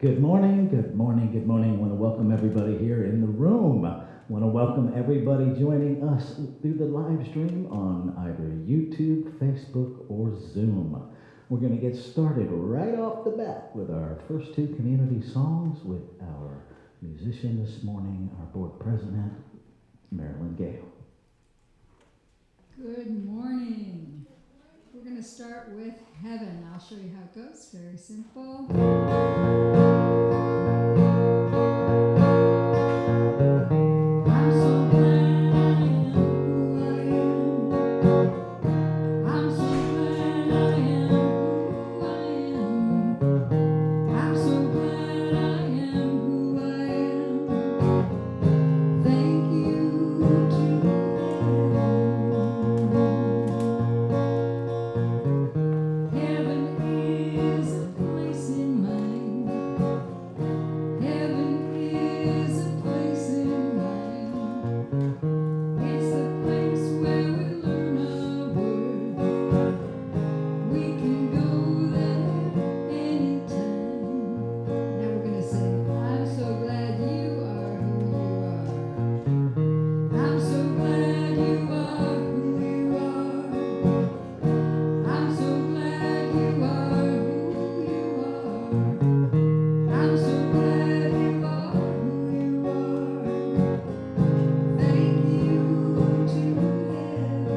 Good morning, good morning, good morning. I want to welcome everybody here in the room. I want to welcome everybody joining us through the live stream on either YouTube, Facebook, or Zoom. We're going to get started right off the bat with our first two community songs with our musician this morning, our board president, Marilyn Gale. Good morning. We're going to start with Heaven. I'll show you how it goes. Very simple. I'm so glad I am who I am. I'm so glad I am who I am. I'm so glad I am who I am. Thank you to heaven. Heaven is a place in mind. Heaven is a place in mind. It's the place where we learn our worth. We can go there anytime. Now we're gonna say, I'm so glad you are who you are. I'm so glad you are who you are. I'm so glad you are who you are. I'm so glad you are who you are. Thank you to heaven.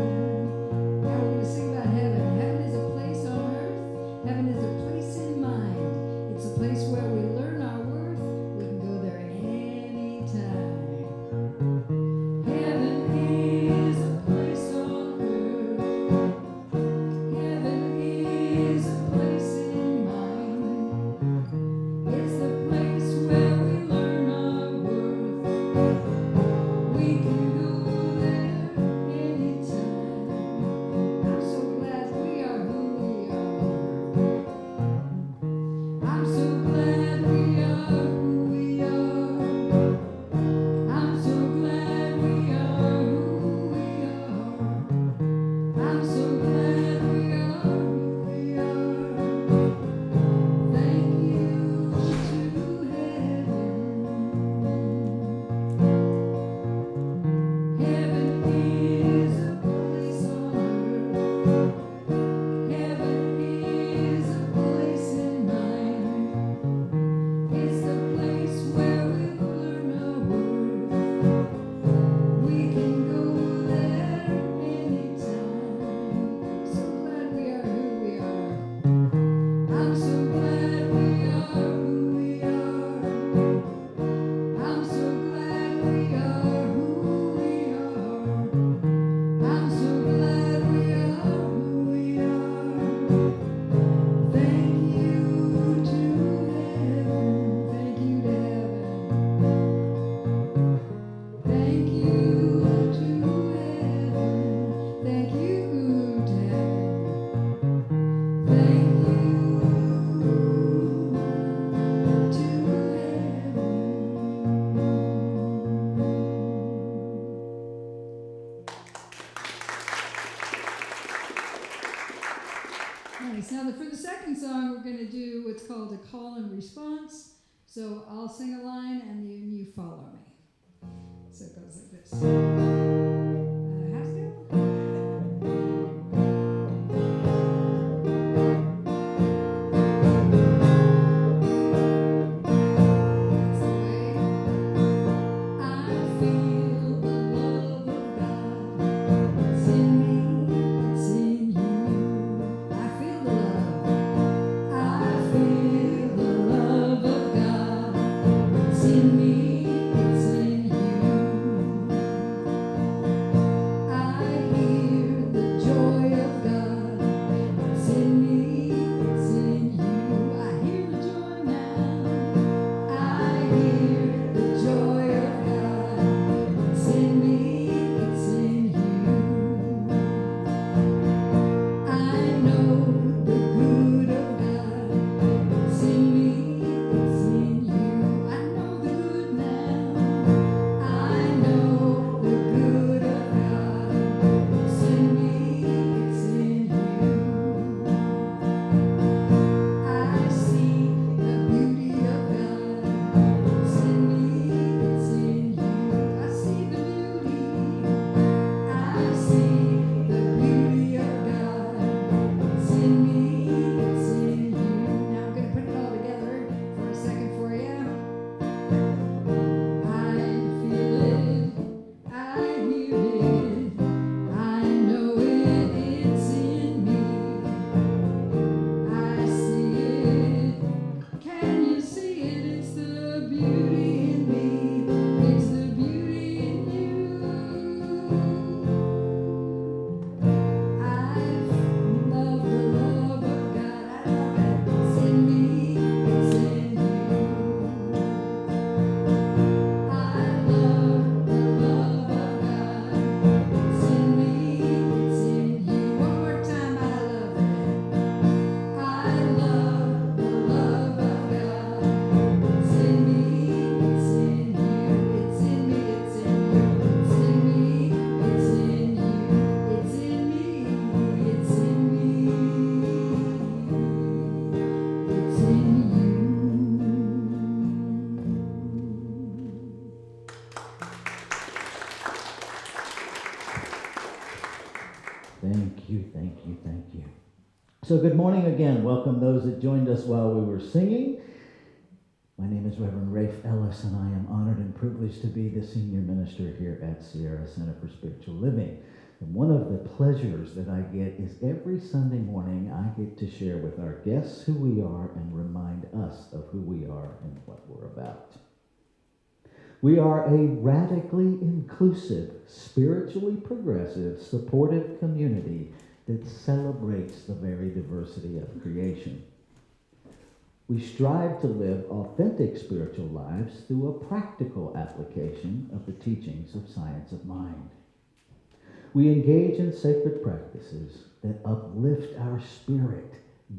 Now we're going to sing about heaven. Heaven is a place on earth. Heaven is a place in mind. It's a place where we learn our worth. We can go there anytime. Heaven is a place on earth. Heaven is a place in mind. It's the place where we learn our worth. We can go there anytime. I'm so glad we are who we are. I'm so glad we are who we are. I'm so glad we are who we are. I'm so glad we are who we are. Thank you to heaven. Heaven is a place on earth. Heaven is a place in mind. It's the place where we learn our worth. We can go there anytime. So glad we are who we are. I'm so glad we are who we are. I'm so glad we are who we are. I'm so glad we are who we are. Thank you to heaven. Thank you to heaven. Thank you to heaven. Thank you to heaven. Thank you to heaven. Nice. Now, for the second song, we're going to do what's called a call and response. So I'll sing a line and you follow me. So it goes like this. How's it go? That's the way. I feel the love of God. It's in me, it's in you. I feel the love. I feel the love of God. It's in me, it's in you. Thank you, thank you, thank you. So, good morning again. Welcome those that joined us while we were singing. My name is Reverend Rafe Ellis, and I am honored and privileged to be the senior minister here at Sierra Center for Spiritual Living. And one of the pleasures that I get is every Sunday morning I get to share with our guests who we are and remind us of who we are and what we're about. We are a radically inclusive, spiritually progressive, supportive community that celebrates the very diversity of creation. We strive to live authentic spiritual lives through a practical application of the teachings of science of mind. We engage in sacred practices that uplift our spirit,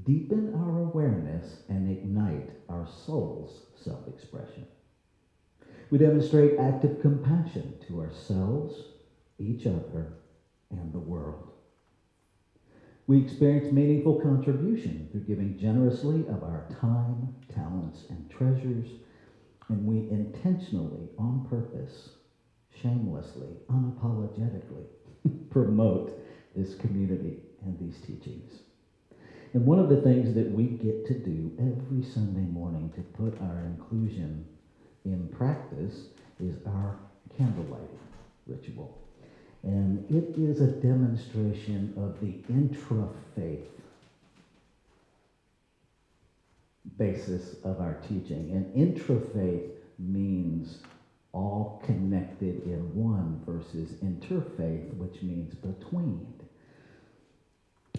deepen our awareness, and ignite our soul's self-expression. We demonstrate active compassion to ourselves, each other, and the world. We experience meaningful contribution through giving generously of our time, talents, and treasures, and we intentionally, on purpose, shamelessly, unapologetically, promote this community and these teachings. And one of the things that we get to do every Sunday morning to put our inclusion in practice is our candlelighting ritual. And it is a demonstration of the intra-faith basis of our teaching. And intra-faith means all connected in one versus interfaith, which means between.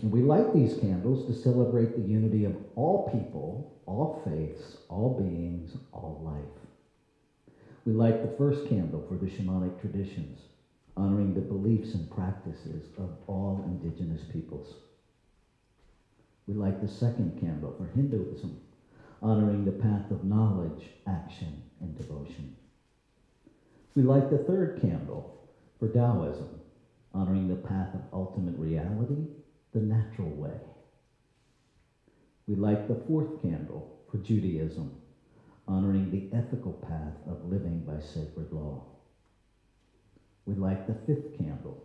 And we light these candles to celebrate the unity of all people, all faiths, all beings, all life. We light the first candle for the shamanic traditions, honoring the beliefs and practices of all indigenous peoples. We light the second candle for Hinduism, honoring the path of knowledge, action, and devotion. We light the third candle for Taoism, honoring the path of ultimate reality, the natural way. We light the fourth candle for Judaism, honoring the ethical path of living by sacred law. We light the fifth candle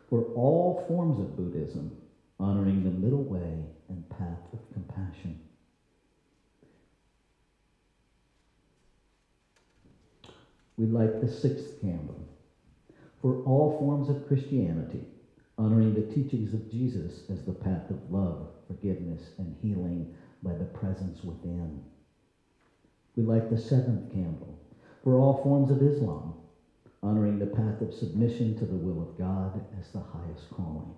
for all forms of Buddhism, honoring the middle way and path of compassion. We light the sixth candle for all forms of Christianity, honoring the teachings of Jesus as the path of love, forgiveness, and healing by the presence within. We light the seventh candle for all forms of Islam, honoring the path of submission to the will of God as the highest calling.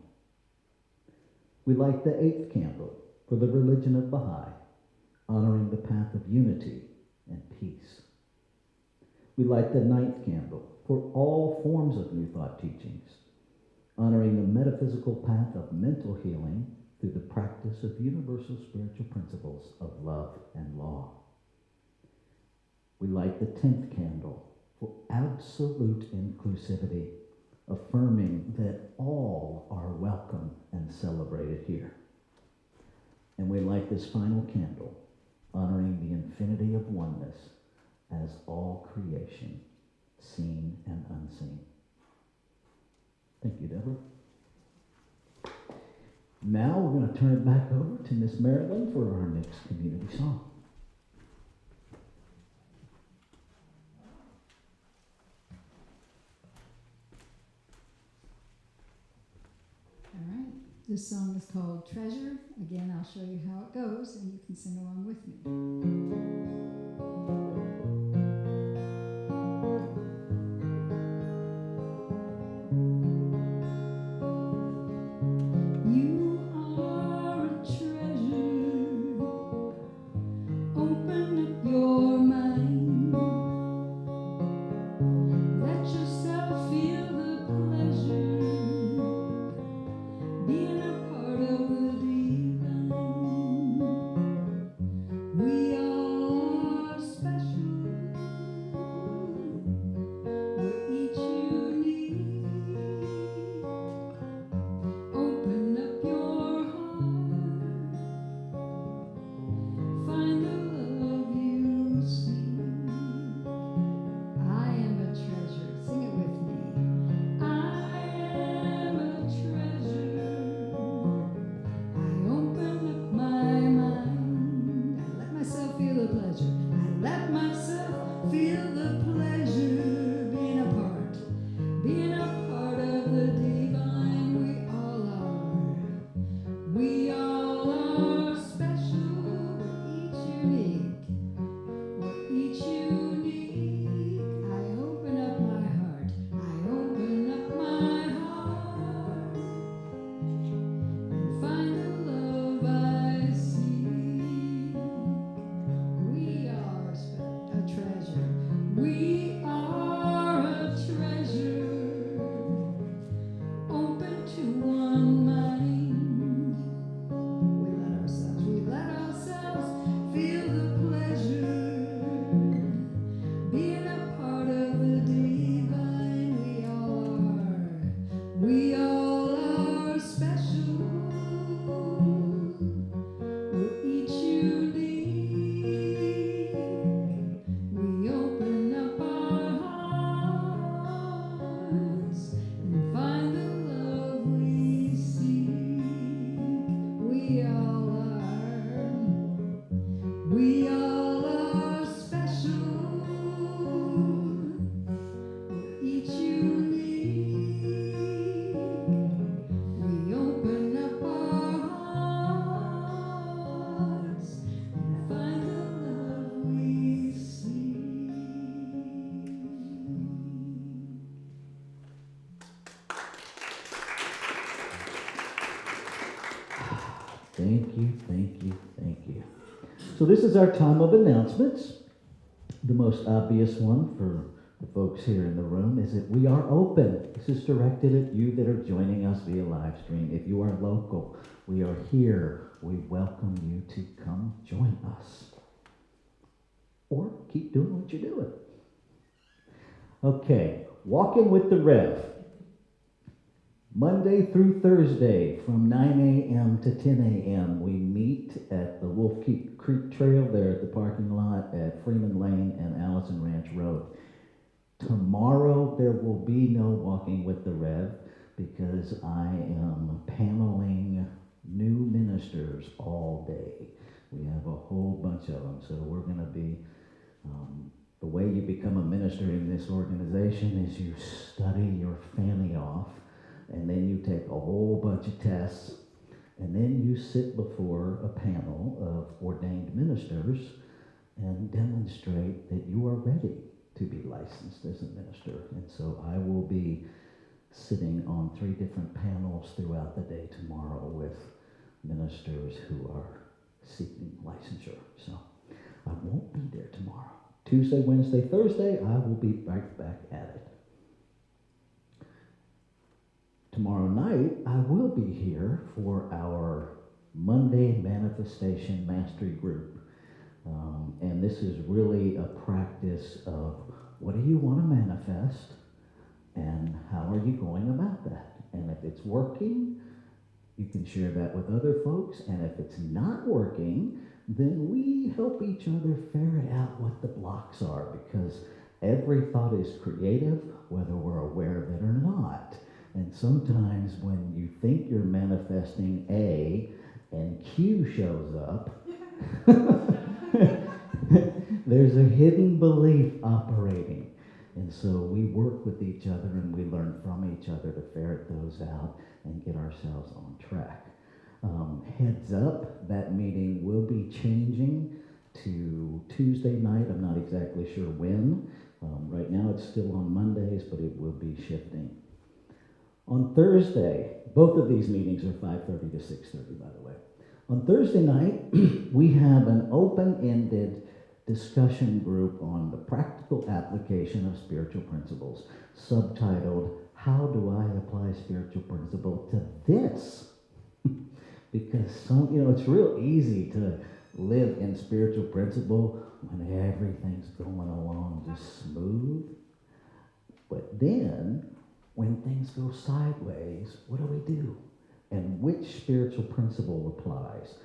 We light the eighth candle for the religion of Baha'i, honoring the path of unity and peace. We light the ninth candle for all forms of New Thought teachings, honoring the metaphysical path of mental healing through the practice of universal spiritual principles of love and law. We light the 10th candle for absolute inclusivity, affirming that all are welcome and celebrated here. And we light this final candle, honoring the infinity of oneness as all creation, seen and unseen. Thank you, Deborah. Now we're going to turn it back over to Miss Marilyn for our next community song. All right. This song is called Treasure. Again, I'll show you how it goes, and you can sing along with me. You are a treasure. Open up your mind. Let yourself feel the pleasure. Being a part of the divine. We are special. Thank you, thank you, thank you. So this is our time of announcements. The most obvious one for the folks here in the room is that we are open. This is directed at you that are joining us via live stream. If you are local, we are here. We welcome you to come join us. Or keep doing what you're doing. Okay, Walking with the Rev. Monday through Thursday from 9 a.m. to 10 a.m. we meet at the Wolf Creek Trail there at the parking lot at Freeman Lane and Allison Ranch Road. Tomorrow there will be no Walking with the Rev because I am paneling new ministers all day. We have a whole bunch of them, so we're going to be, the way you become a minister in this organization is you study your fanny off, and then you take a whole bunch of tests, and then you sit before a panel of ordained ministers and demonstrate that you are ready to be licensed as a minister. And so I will be sitting on 3 different panels throughout the day tomorrow with ministers who are seeking licensure. So I won't be there tomorrow. Tuesday, Wednesday, Thursday, I will be right back at it. Tomorrow night, I will be here for our Monday Manifestation Mastery Group. And this is really a practice of what do you want to manifest and how are you going about that? And if it's working, you can share that with other folks. And if it's not working, then we help each other ferret out what the blocks are, because every thought is creative, whether we're aware of it or not. And sometimes when you think you're manifesting A and Q shows up, there's a hidden belief operating. And so we work with each other and we learn from each other to ferret those out and get ourselves on track. Heads up, that meeting will be changing to Tuesday night. I'm not exactly sure when. Right now it's still on Mondays, but it will be shifting. On Thursday, both of these meetings are 5:30 to 6:30, by the way. On Thursday night, we have an open-ended discussion group on the practical application of spiritual principles, subtitled, How Do I Apply Spiritual Principle to This? Because it's real easy to live in spiritual principle when everything's going along just smooth. But then, when things go sideways, what do? And which spiritual principle applies?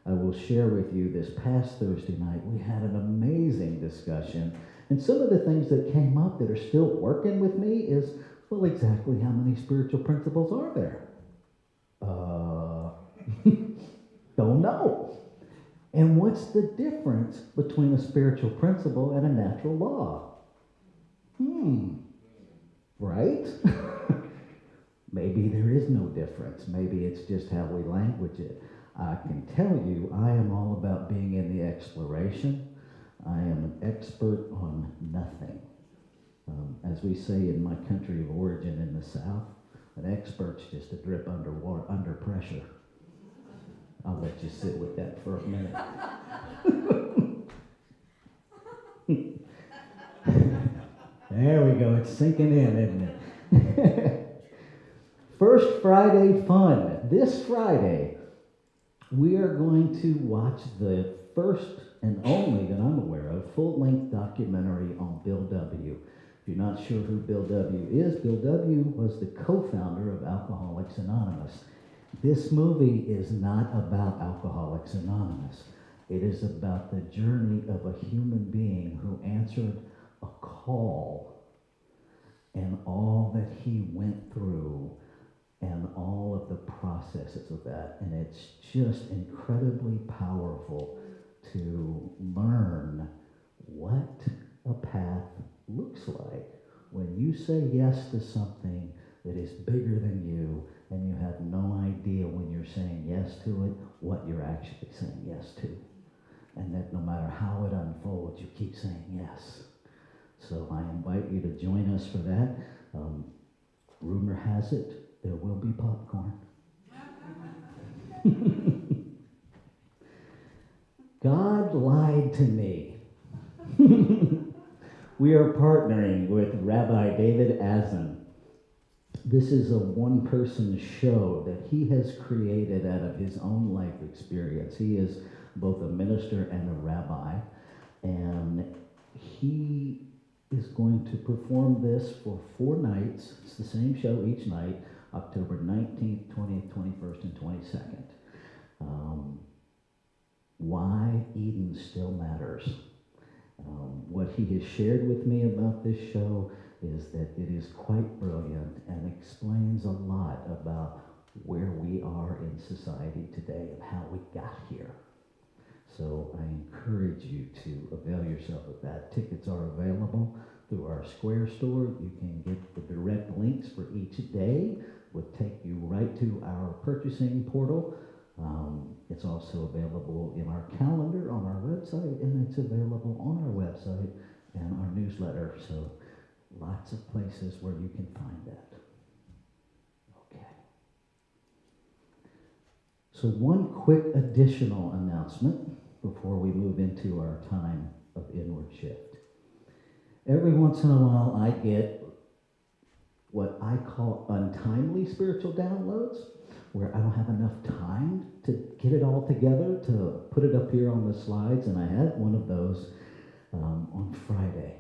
I will share with you this past Thursday night, we had an amazing discussion. And some of the things that came up that are still working with me is, well, exactly how many spiritual principles are there? Don't know. And what's the difference between a spiritual principle and a natural law? Right? Maybe there is no difference. Maybe it's just how we language it. I can tell you, I am all about being in the exploration. I am an expert on nothing. As we say in my country of origin in the South, an expert's just a drip under pressure. I'll let you sit with that for a minute. There we go. It's sinking in, isn't it? First Friday fun. This Friday, we are going to watch the first and only that I'm aware of full-length documentary on Bill W. If you're not sure who Bill W. is, Bill W. was the co-founder of Alcoholics Anonymous. This movie is not about Alcoholics Anonymous. It is about the journey of a human being who answered a call and all that he went through and all of the processes of that. And it's just incredibly powerful to learn what a path looks like when you say yes to something that is bigger than you and you have no idea when you're saying yes to it what you're actually saying yes to. And that no matter how it unfolds, you keep saying yes. So I invite you to join us for that. Rumor has it there will be popcorn. God lied to me. We are partnering with Rabbi David Azen. This is a one-person show that he has created out of his own life experience. He is both a minister and a rabbi, and he is going to perform this for 4 nights. It's the same show each night, October 19th, 20th, 21st, and 22nd. Why Eden Still Matters. What he has shared with me about this show is that it is quite brilliant and explains a lot about where we are in society today and how we got here. So I encourage you to avail yourself of that. Tickets are available through our Square store. You can get the direct links for each day. Will take you right to our purchasing portal. It's also available in our calendar on our website, and it's available on our website and our newsletter. So lots of places where you can find that. Okay. So one quick additional announcement before we move into our time of inward shift. Every once in a while I get what I call untimely spiritual downloads, where I don't have enough time to get it all together to put it up here on the slides, and I had one of those on Friday.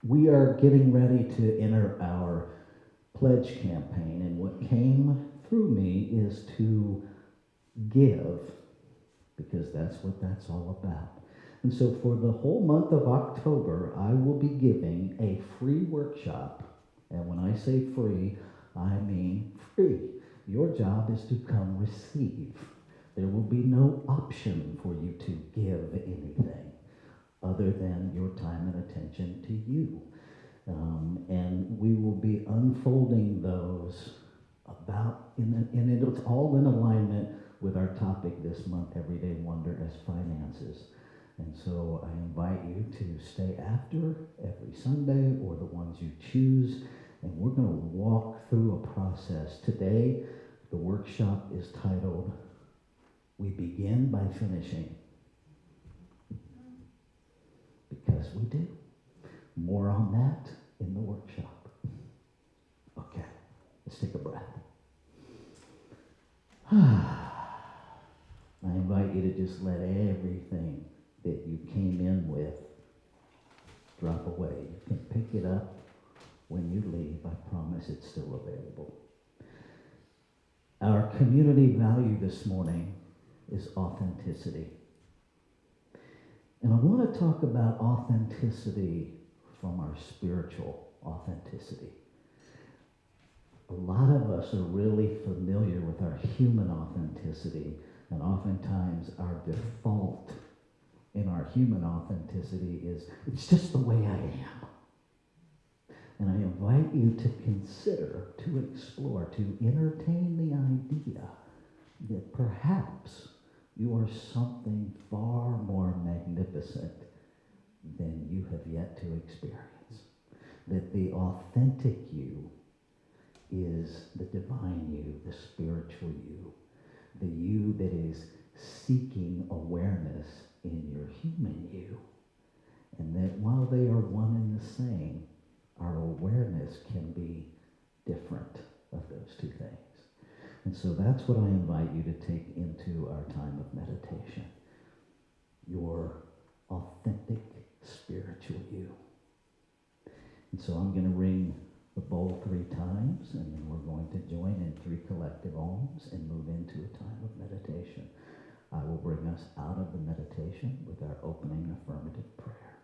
We are getting ready to enter our pledge campaign, and what came through me is to give, because that's what that's all about. And so for the whole month of October, I will be giving a free workshop. And when I say free, I mean free. Your job is to come receive. There will be no option for you to give anything other than your time and attention to you. And we will be unfolding those and it's all in alignment with our topic this month, Everyday Wonder as Finances. And so I invite you to stay after every Sunday or the ones you choose, and we're going to walk through a process. Today, the workshop is titled, We Begin by Finishing. Because we do. More on that in the workshop. Okay, let's take a breath. I invite you to just let everything that you came in with drop away. You can pick it up when you leave. I promise it's still available. Our community value this morning is authenticity. And I want to talk about authenticity from our spiritual authenticity. A lot of us are really familiar with our human authenticity, and oftentimes our default in our human authenticity is, it's just the way I am. And I invite you to consider, to explore, to entertain the idea that perhaps you are something far more magnificent than you have yet to experience. That the authentic you is the divine you, the spiritual you, the you that is seeking awareness in your human you. And that while they are one and the same, our awareness can be different of those two things. And so that's what I invite you to take into our time of meditation. Your authentic spiritual you. And so I'm going to ring the bowl 3 times, and then we're going to join in 3 collective ohms and move into a time of meditation. I will bring us out of the meditation with our opening affirmative prayer.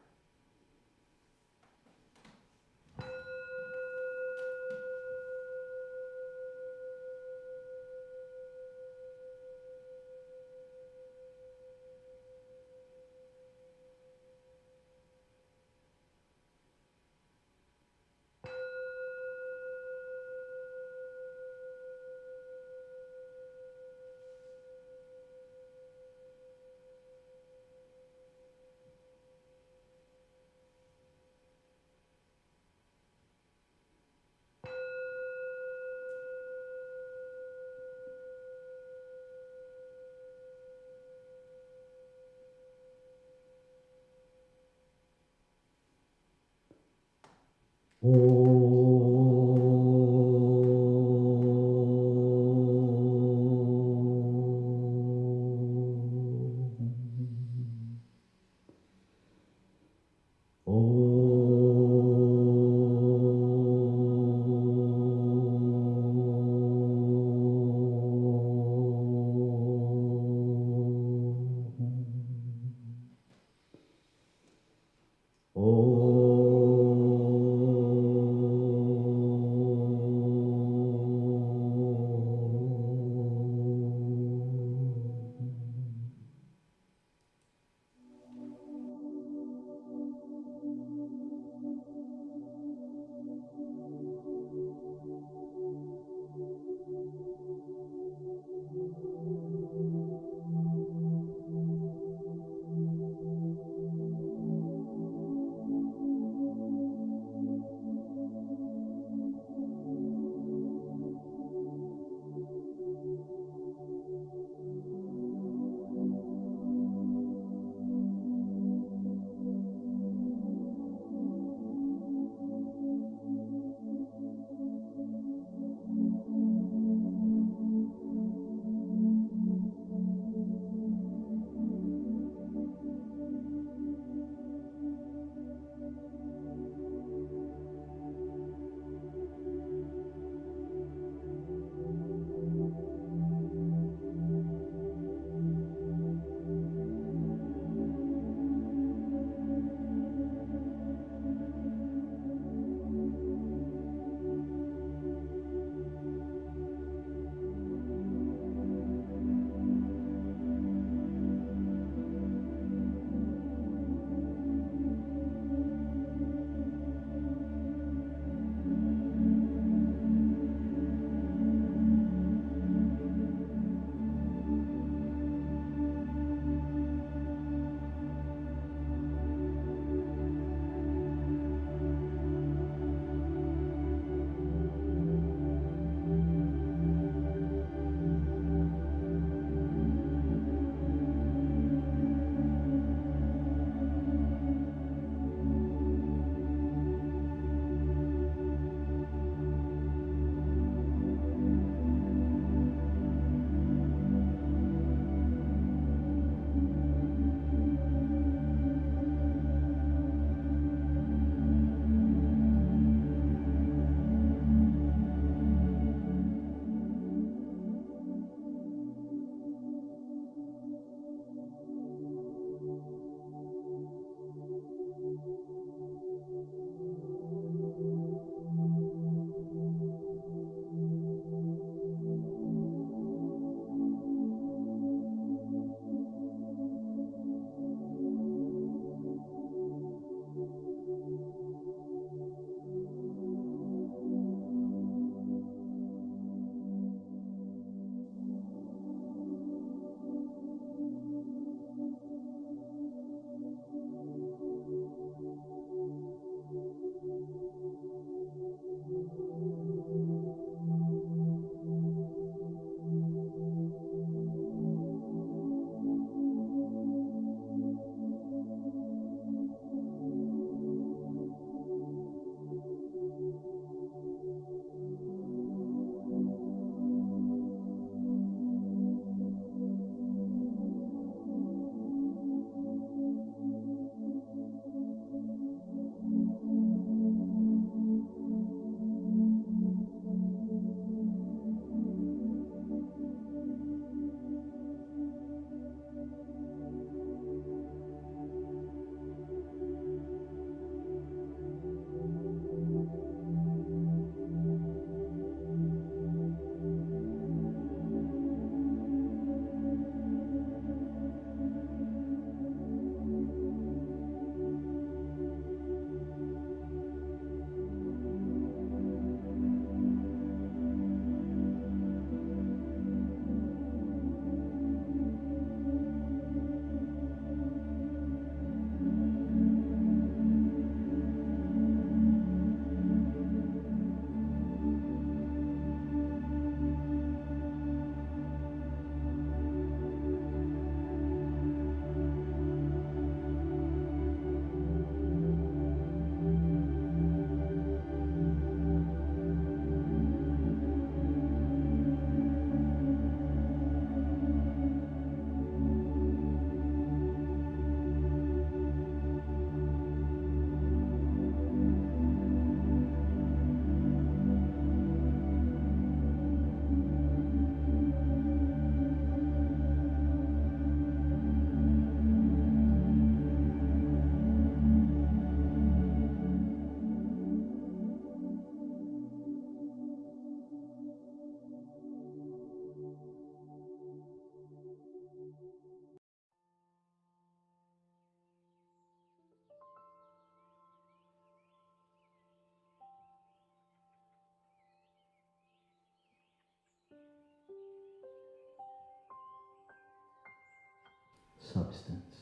substance,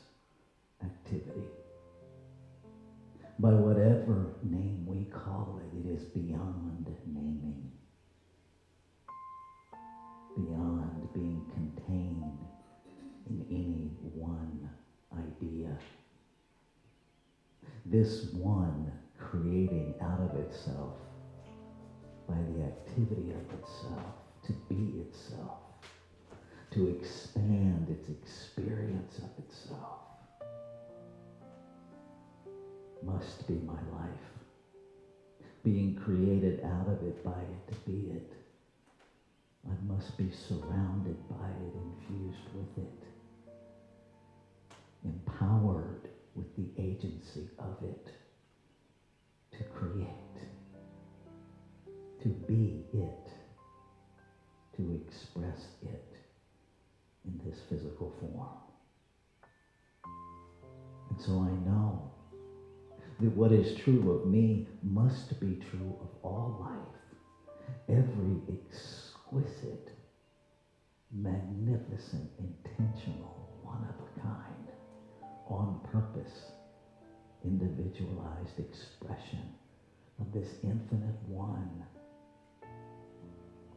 activity. By whatever name we call it, it is beyond naming, beyond being contained in any one idea. This one creating out of itself, by the activity of itself, to be itself, to expand its experience of itself, must be my life. Being created out of it, by it, to be it. I must be surrounded by it, infused with it, empowered with the agency of it, to create, to be it, to express it in this physical form. And so I know that what is true of me must be true of all life. Every exquisite, magnificent, intentional, one of a kind, on purpose, individualized expression of this infinite one,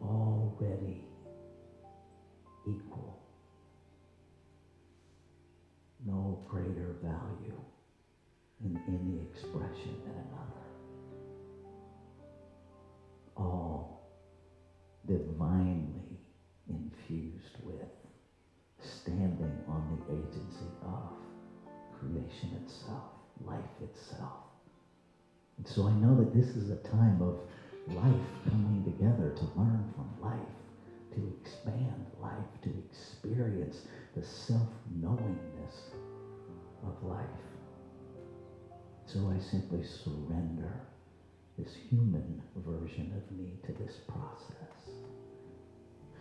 already equal. No greater value in any expression than another. All divinely infused with, standing on the agency of creation itself, life itself. And so I know that this is a time of life coming together to learn from life, to expand life, to experience the self-knowingness of life. So I simply surrender this human version of me to this process.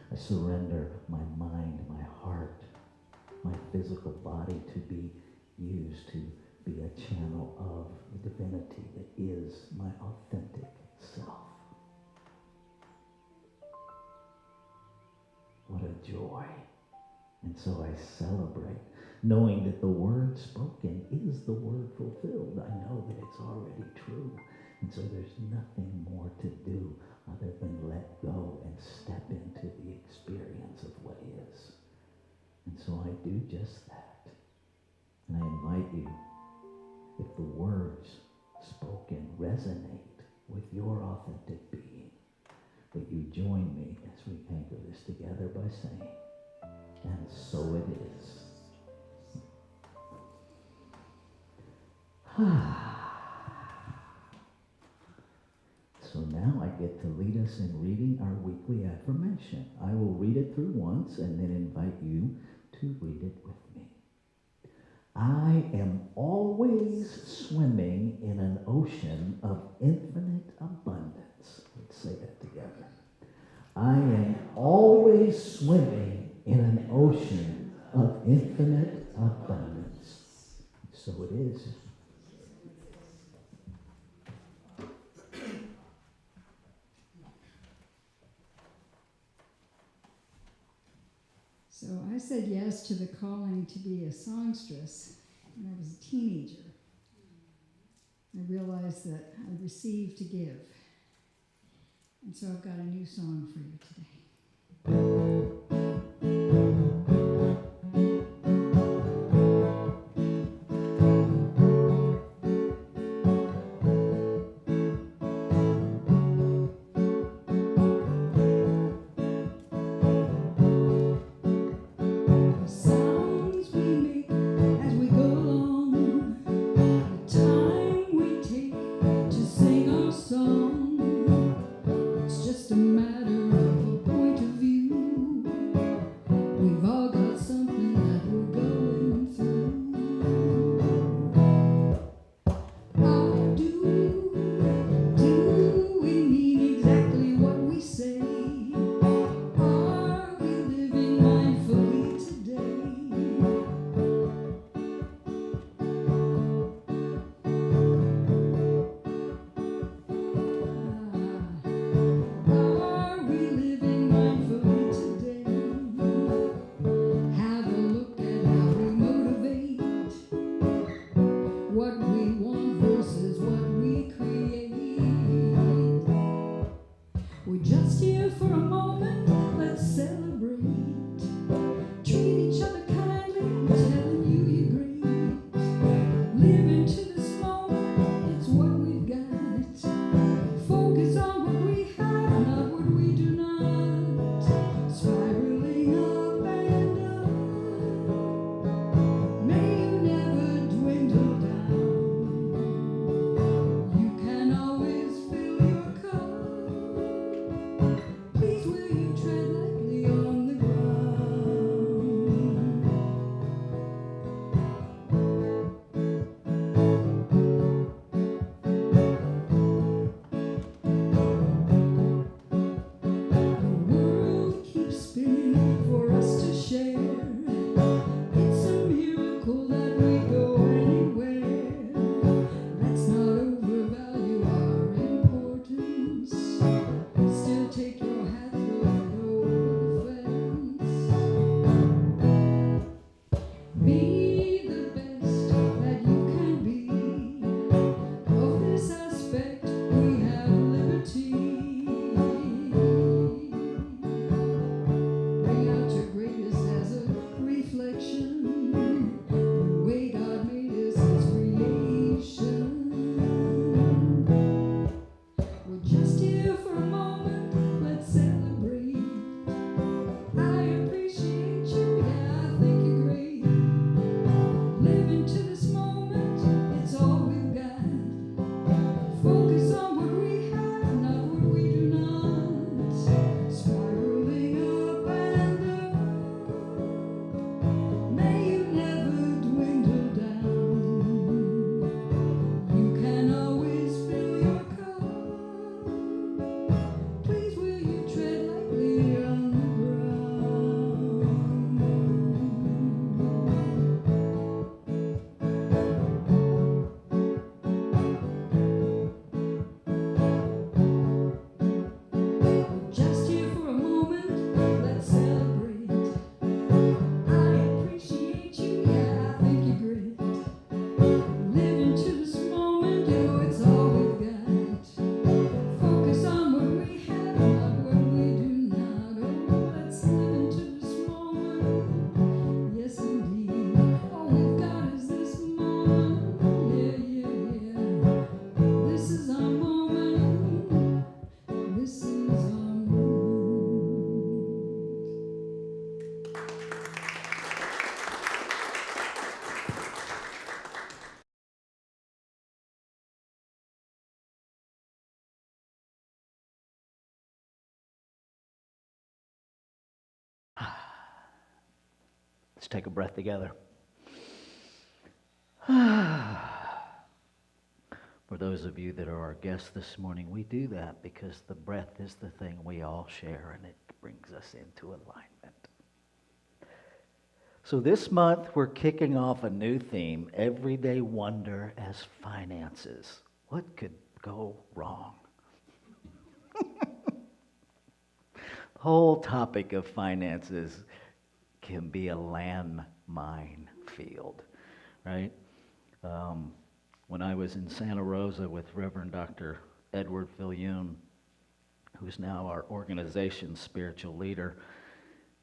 I surrender my mind, my heart, my physical body to be used to be a channel of the divinity that is my authentic self. What a joy. And so I celebrate, knowing that the word spoken is the word fulfilled. I know that it's already true. And so there's nothing more to do other than let go and step into the experience of what is. And so I do just that. And I invite you, if the words spoken resonate with your authentic being, that you join me as we anchor this together by saying, and so it is. So now I get to lead us in reading our weekly affirmation. I will read it through once and then invite you to read it with me. I am always swimming in an ocean of infinite abundance. Let's say that together. I am always swimming in an ocean of infinite abundance. So it is. So I said yes to the calling to be a songstress when I was a teenager. I realized that I received to give. And so I've got a new song for you today. Just a matter of Let's take a breath together. For those of you that are our guests this morning, we do that because the breath is the thing we all share, and it brings us into alignment. So this month, we're kicking off a new theme, Everyday Wonder as Finances. What could go wrong? The whole topic of finances can be a landmine field, right? When I was in Santa Rosa with Reverend Dr. Edward Fillion, who's now our organization's spiritual leader,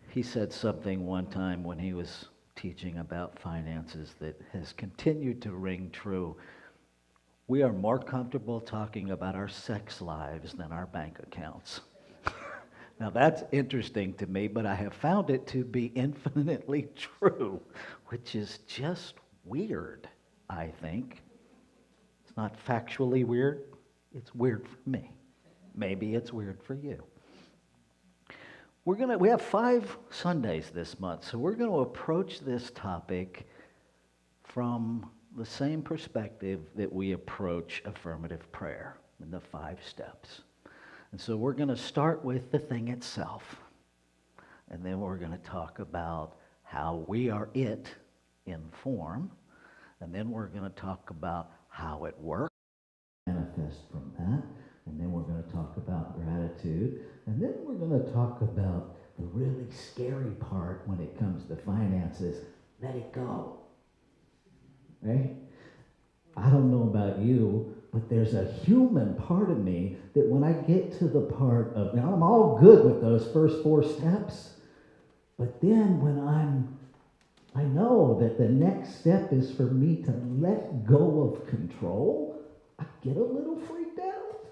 he said something one time when he was teaching about finances that has continued to ring true. We are more comfortable talking about our sex lives than our bank accounts. Now that's interesting to me, but I have found it to be infinitely true, which is just weird, I think. It's not factually weird, it's weird for me. Maybe it's weird for you. We have 5 Sundays this month, so we're going to approach this topic from the same perspective that we approach affirmative prayer in the 5 steps. And so we're going to start with the thing itself, and then we're going to talk about how we are it in form, and then we're going to talk about how it works, manifest from that, and then we're going to talk about gratitude, and then we're going to talk about the really scary part when it comes to finances. Let it go. Right? I don't know about you, but there's a human part of me that when I get to the part of, now I'm all good with those first 4 steps, but then when I know that the next step is for me to let go of control, I get a little freaked out.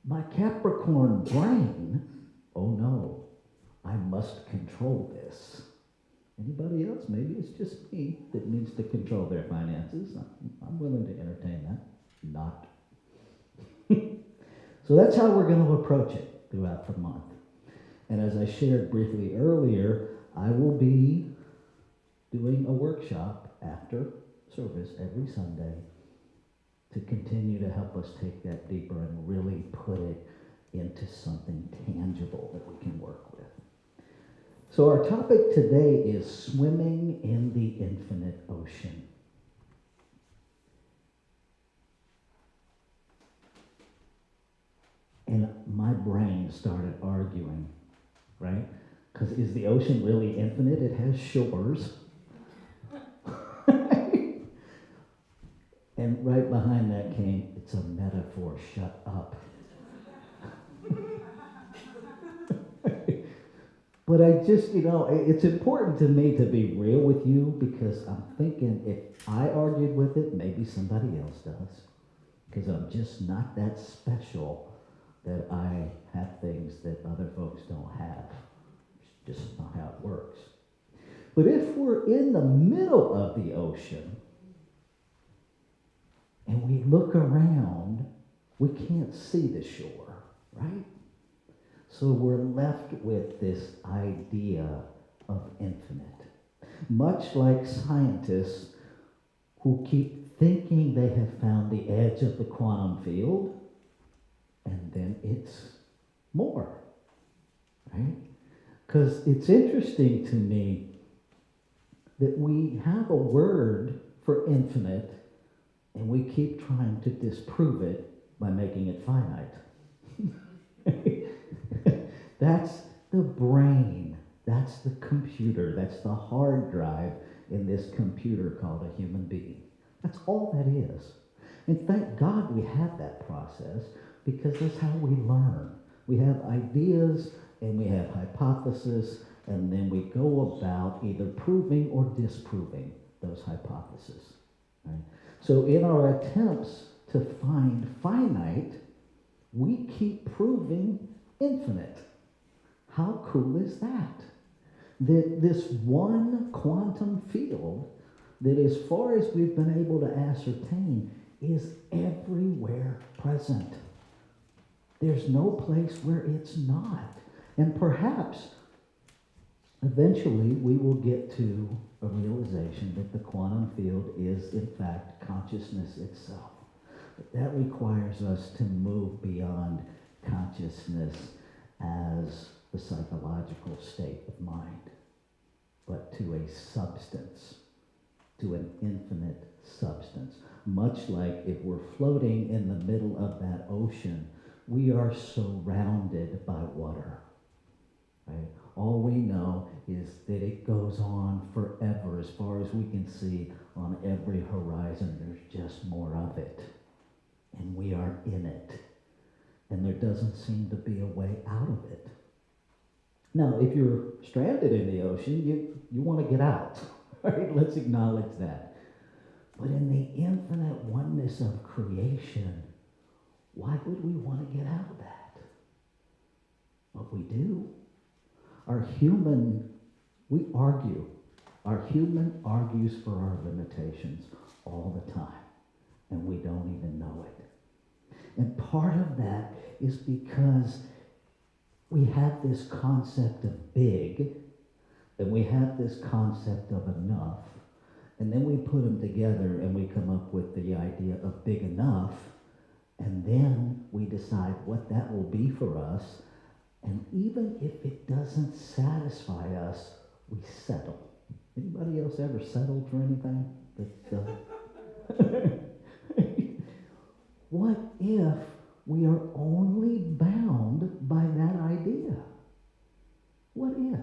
My Capricorn brain, oh no, I must control this. Anybody else? Maybe it's just me that needs to control their finances. I'm willing to entertain that. Not. So that's how we're going to approach it throughout the month. And as I shared briefly earlier, I will be doing a workshop after service every Sunday to continue to help us take that deeper and really put it into something tangible that we can work with. So our topic today is swimming in the infinite ocean. And my brain started arguing, right? Because is the ocean really infinite? It has shores. And right behind that came, it's a metaphor, shut up. But I just, it's important to me to be real with you because I'm thinking if I argued with it, maybe somebody else does. Because I'm just not that special that I have things that other folks don't have. It's just not how it works. But if we're in the middle of the ocean and we look around, we can't see the shore, right? So we're left with this idea of infinite. Much like scientists who keep thinking they have found the edge of the quantum field, and then it's more, right? Because it's interesting to me that we have a word for infinite, and we keep trying to disprove it by making it finite. That's the brain. That's the computer. That's the hard drive in this computer called a human being. That's all that is. And thank God we have that process because that's how we learn. We have ideas and we have hypotheses, and then we go about either proving or disproving those hypotheses. Right? So in our attempts to find finite, we keep proving infinite. How cool is that? That this one quantum field that as far as we've been able to ascertain is everywhere present. There's no place where it's not. And perhaps Eventually, we will get to a realization that the quantum field is, in fact, consciousness itself. But that requires us to move beyond consciousness as the psychological state of mind, but to a substance, to an infinite substance. Much like if we're floating in the middle of that ocean, we are surrounded by water. Right? All we know is that it goes on forever. As far as we can see on every horizon, there's just more of it. And we are in it. And there doesn't seem to be a way out of it. Now, if you're stranded in the ocean, you want to get out. Right? Let's acknowledge that. But in the infinite oneness of creation, why would we want to get out of that? But we do. We argue. Our human argues for our limitations all the time, and we don't even know it. And part of that is because we have this concept of big, and we have this concept of enough, and then we put them together and we come up with the idea of big enough, and then we decide what that will be for us. And even if it doesn't satisfy us, we settle. Anybody else ever settled for anything? What if we are only bound by that idea? What if?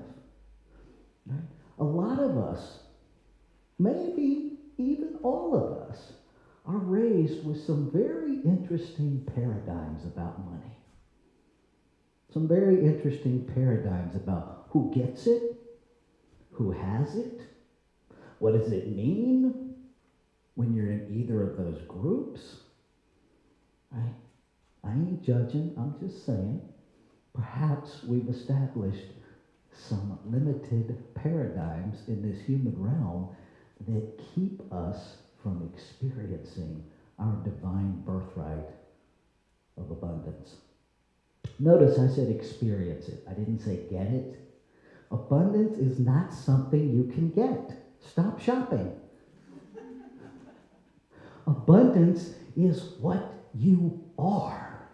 Right? A lot of us, maybe even all of us, are raised with some very interesting paradigms about money. Some very interesting paradigms about who gets it, who has it, what does it mean when you're in either of those groups, right? I ain't judging, I'm just saying, perhaps we've established some limited paradigms in this human realm that keep us from experiencing our divine birthright of abundance. Notice I said experience it. I didn't say get it. Abundance is not something you can get. Stop shopping. Abundance is what you are.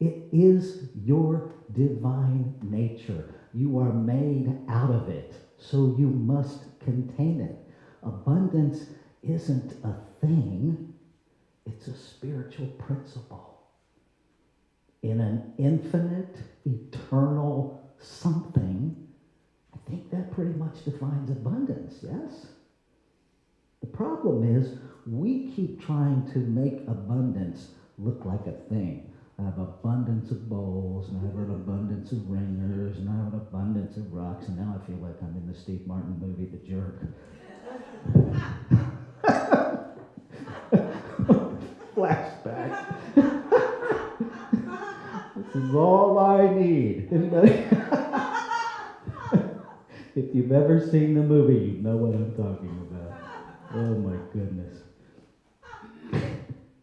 It is your divine nature. You are made out of it, so you must contain it. Abundance isn't a thing, it's a spiritual principle. In an infinite, eternal something, I think that pretty much defines abundance, yes? The problem is we keep trying to make abundance look like a thing. I have abundance of bowls, and I have an abundance of ringers, and I have an abundance of rocks, and now I feel like I'm in the Steve Martin movie, The Jerk. Flashback. This is all I need. Anybody? If you've ever seen the movie, you know what I'm talking about. Oh my goodness.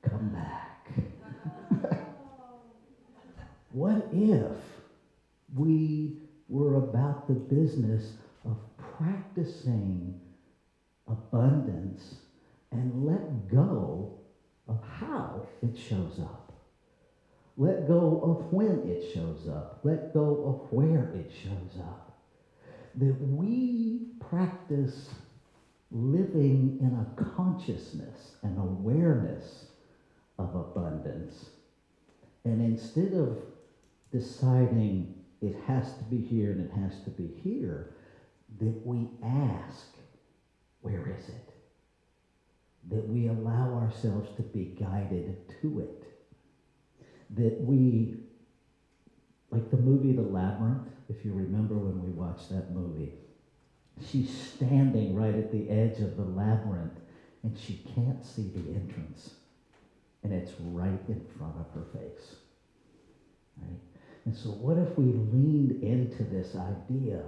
Come back. What if we were about the business of practicing abundance and let go of how it shows up? Let go of when it shows up. Let go of where it shows up. That we practice living in a consciousness and awareness of abundance. And instead of deciding it has to be here and it has to be here, that we ask, where is it? That we allow ourselves to be guided to it. That we, like the movie The Labyrinth, if you remember when we watched that movie, she's standing right at the edge of the labyrinth and she can't see the entrance. And it's right in front of her face. Right? And so what if we leaned into this idea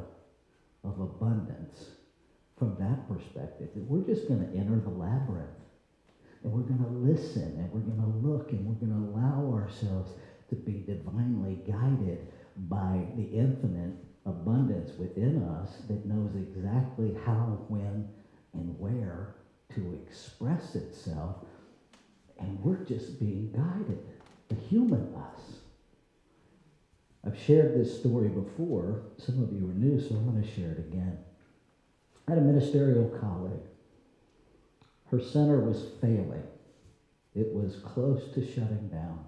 of abundance from that perspective, that we're just going to enter the labyrinth and we're going to listen and we're going to look and we're going to allow ourselves to be divinely guided by the infinite abundance within us that knows exactly how, when, and where to express itself, and we're just being guided, the human us. I've shared this story before. Some of you are new, so I'm going to share it again. I had a ministerial colleague. Her center was failing. It was close to shutting down.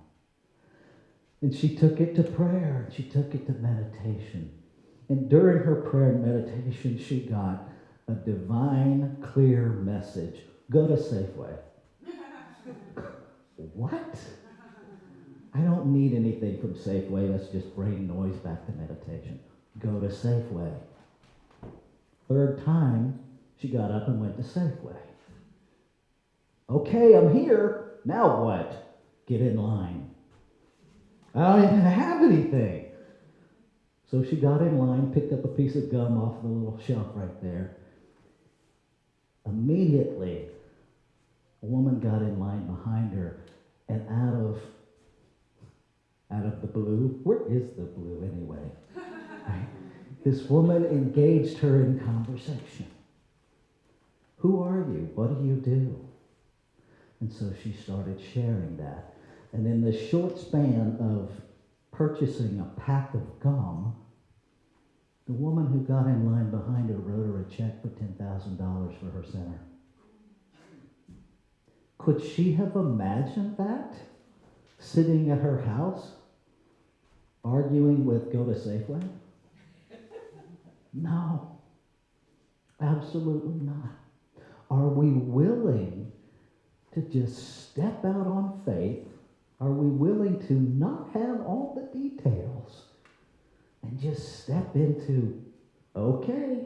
And she took it to prayer, and she took it to meditation. And during her prayer and meditation, she got a divine, clear message. Go to Safeway. What? I don't need anything from Safeway. That's just brain noise. Back to meditation. Go to Safeway. Third time, she got up and went to Safeway. Okay, I'm here. Now what? Get in line. I don't even have anything. So she got in line, picked up a piece of gum off the little shelf right there. Immediately, a woman got in line behind her, and out of the blue, where is the blue anyway? Right? This woman engaged her in conversation. Who are you? What do you do? And so she started sharing that. And in the short span of purchasing a pack of gum, the woman who got in line behind her wrote her a check for $10,000 for her center. Could she have imagined that? Sitting at her house, arguing with go to Safeway? No, absolutely not. Are we willing to just step out on faith? Are we willing to not have all the details and just step into, okay,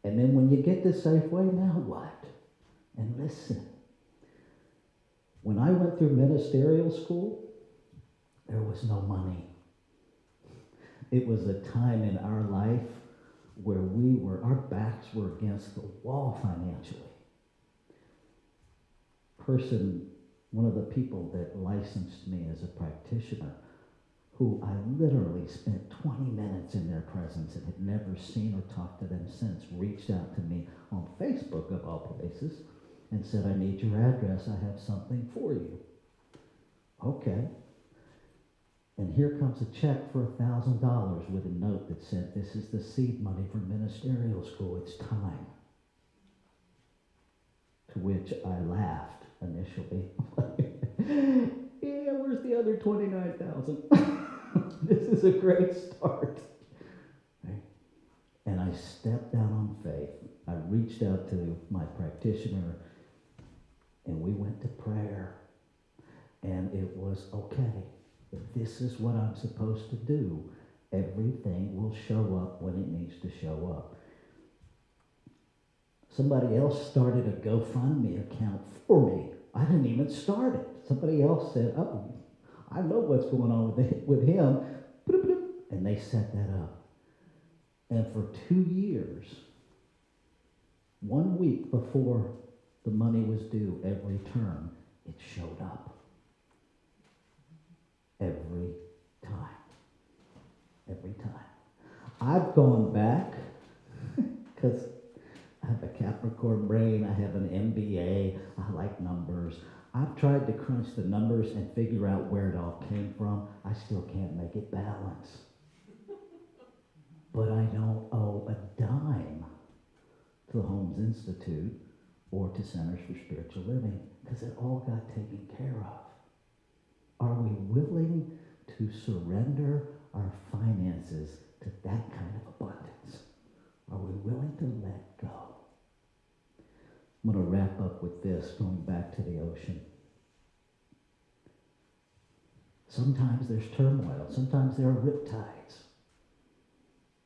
and then when you get to Safeway, now what? And listen, when I went through ministerial school, there was no money. It was a time in our life where our backs were against the wall financially. One of the people that licensed me as a practitioner, who I literally spent 20 minutes in their presence and had never seen or talked to them since, reached out to me on Facebook, of all places, and said, I need your address, I have something for you. Okay. And here comes a check for $1,000 with a note that said, this is the seed money for ministerial school, it's time. To which I laughed initially. Yeah, where's the other $29,000? This is a great start. Right? And I stepped out on faith. I reached out to my practitioner, and we went to prayer. And it was okay. If this is what I'm supposed to do, everything will show up when it needs to show up. Somebody else started a GoFundMe account for me. I didn't even start it. Somebody else said, oh, I know what's going on with him. And they set that up. And for 2 years, 1 week before the money was due every term, it showed up. Every time. Every time. I've gone back, because I have a Capricorn brain, I have an MBA, I like numbers. I've tried to crunch the numbers and figure out where it all came from. I still can't make it balance. But I don't owe a dime to the Holmes Institute or to Centers for Spiritual Living, because it all got taken care of. Are we willing to surrender our finances to that kind of abundance? Are we willing to let go? I'm going to wrap up with this, going back to the ocean. Sometimes there's turmoil. Sometimes there are riptides.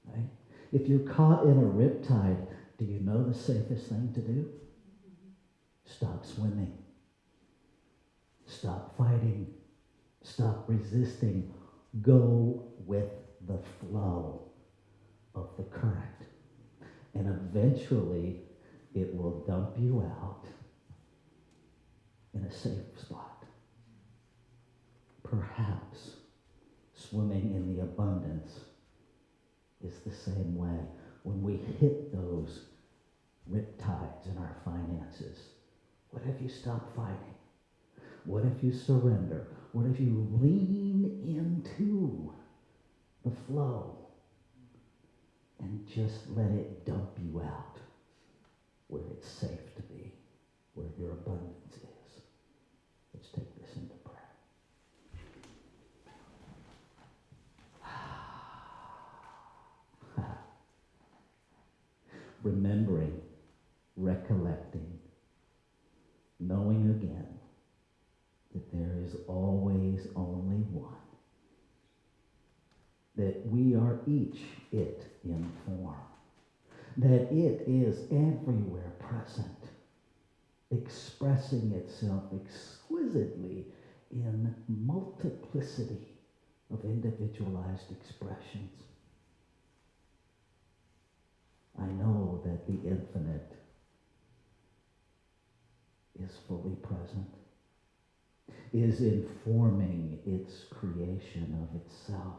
Right? If you're caught in a riptide, do you know the safest thing to do? Stop swimming. Stop fighting. Stop resisting. Go with the flow of the current. And eventually, it will dump you out in a safe spot. Perhaps swimming in the abundance is the same way. When we hit those riptides in our finances, what if you stop fighting? What if you surrender? What if you lean into the flow and just let it dump you out where it's safe to be, where your abundance is? Let's take this into prayer. Remembering, recollecting, knowing again that there is always only one, that we are each it in form, that it is everywhere present, expressing itself exquisitely in multiplicity of individualized expressions. I know that the infinite is fully present, is informing its creation of itself,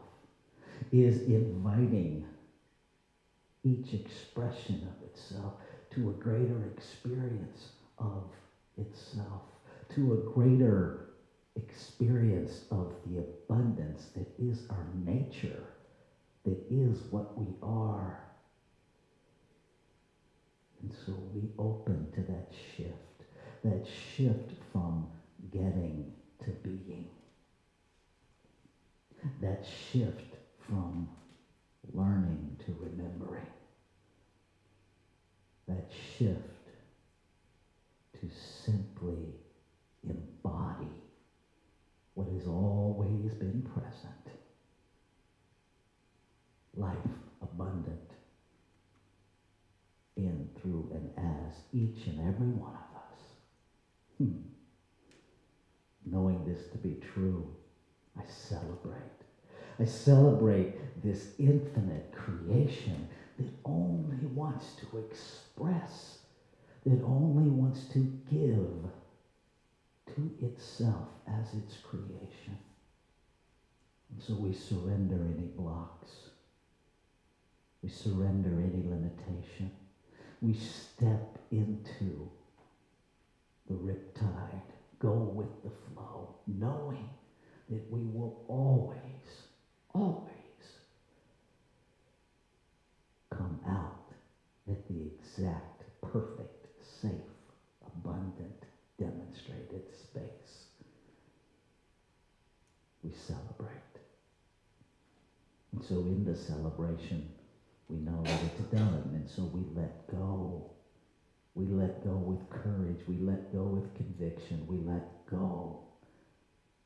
is inviting each expression of itself to a greater experience of itself, to a greater experience of the abundance that is our nature, that is what we are. And so we open to that shift from getting to being, that shift from learning to remembering, that shift to simply embody what has always been present, life abundant in, through, and as each and every one of us. Knowing this to be true, I celebrate. I celebrate this infinite creation that only wants to express, that only wants to give to itself as its creation. And so we surrender any blocks. We surrender any limitation. We step into the riptide, go with the flow, knowing that we will always come out at the exact, perfect, safe, abundant, demonstrated space. We celebrate. And so in the celebration, we know that it's done, and so we let go. We let go with courage. We let go with conviction. We let go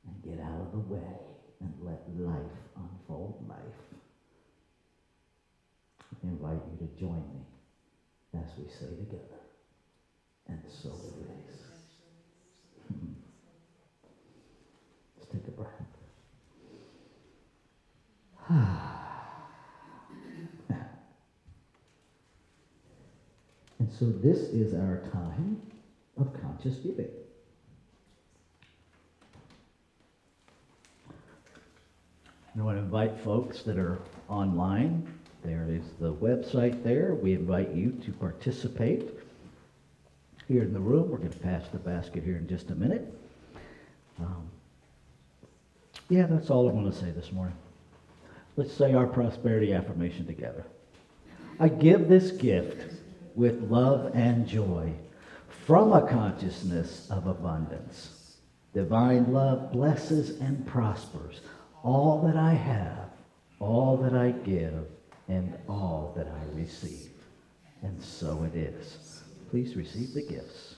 and get out of the way and let life unfold life. I invite you to join me as we say together, and so it is. Let's take a breath. And so this is our time of conscious giving. I want to invite folks that are online. There is the website there. We invite you to participate here in the room. We're going to pass the basket here in just a minute. That's all I want to say this morning. Let's say our prosperity affirmation together. I give this gift with love and joy from a consciousness of abundance. Divine love blesses and prospers all that I have, all that I give, and all that I receive. And so it is. Please receive the gifts.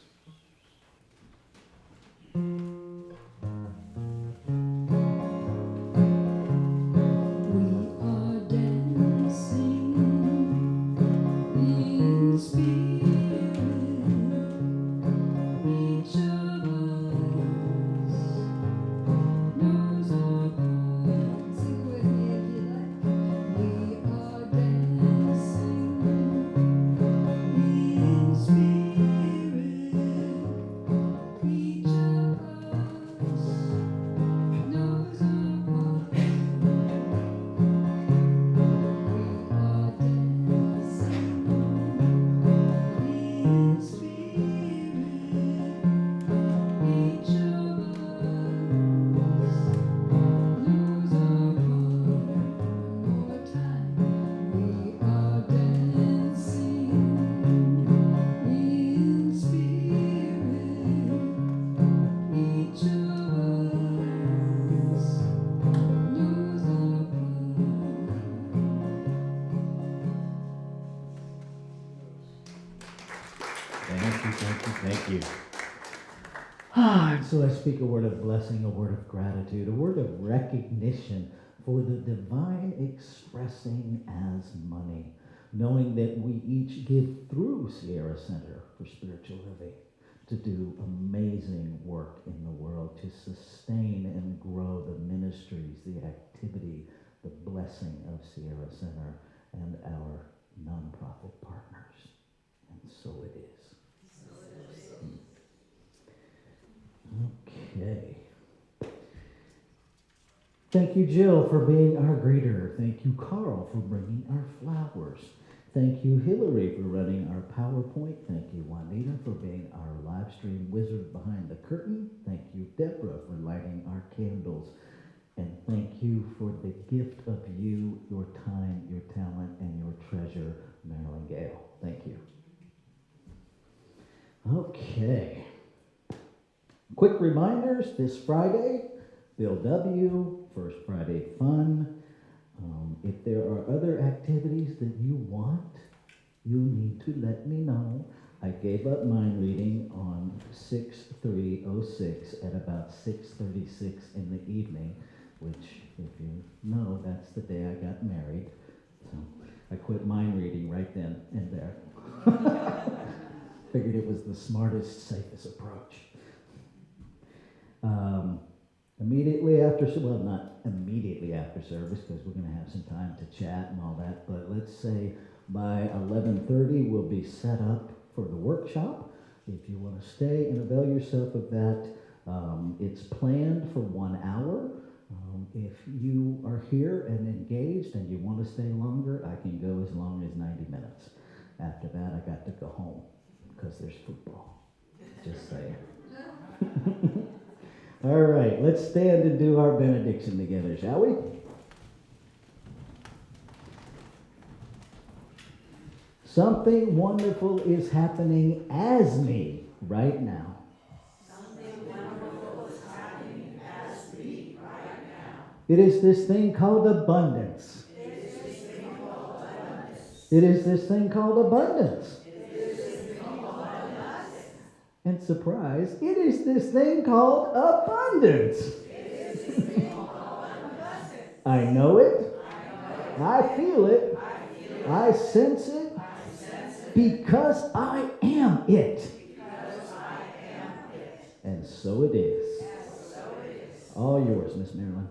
thank you. And so I speak a word of blessing, a word of gratitude, a word of recognition for the divine expressing as money, knowing that we each give through Sierra Center for Spiritual Living to do amazing work in the world, to sustain and grow the ministries, the activity, the blessing of Sierra Center and our nonprofit partners. And so it is. Okay. Thank you, Jill, for being our greeter. Thank you, Carl, for bringing our flowers. Thank you, Hillary, for running our PowerPoint. Thank you, Juanita, for being our live stream wizard behind the curtain. Thank you, Deborah, for lighting our candles. And thank you for the gift of you, your time, your talent, and your treasure, Marilyn Gale. Thank you. Okay. Quick reminders, this Friday, Bill W., First Friday Fun. If there are other activities that you want, you need to let me know. I gave up mind reading on 6/3/06 at about 6:36 in the evening, which, if you know, that's the day I got married. So I quit mind reading right then and there. Figured it was the smartest, safest approach. Immediately after, well, not immediately after service, because we're going to have some time to chat and all that, but let's say by 11:30 we'll be set up for the workshop. If you want to stay and avail yourself of that, it's planned for 1 hour. If you are here and engaged and you want to stay longer, I can go as long as 90 minutes. After that, I got to go home because there's football. Just saying. All right, let's stand and do our benediction together, shall we? Something wonderful is happening as me right now. Something wonderful is happening as me right now. It is this thing called abundance. It is this thing called abundance. It is this thing called abundance. It is this thing called abundance. And surprise, it is this thing called abundance. It is this thing called abundance. I know it. I I feel it. feel it. I sense it. I sense it. Because I am it. Because I am it. And so it is. And so it is. All yours, Miss Marilyn.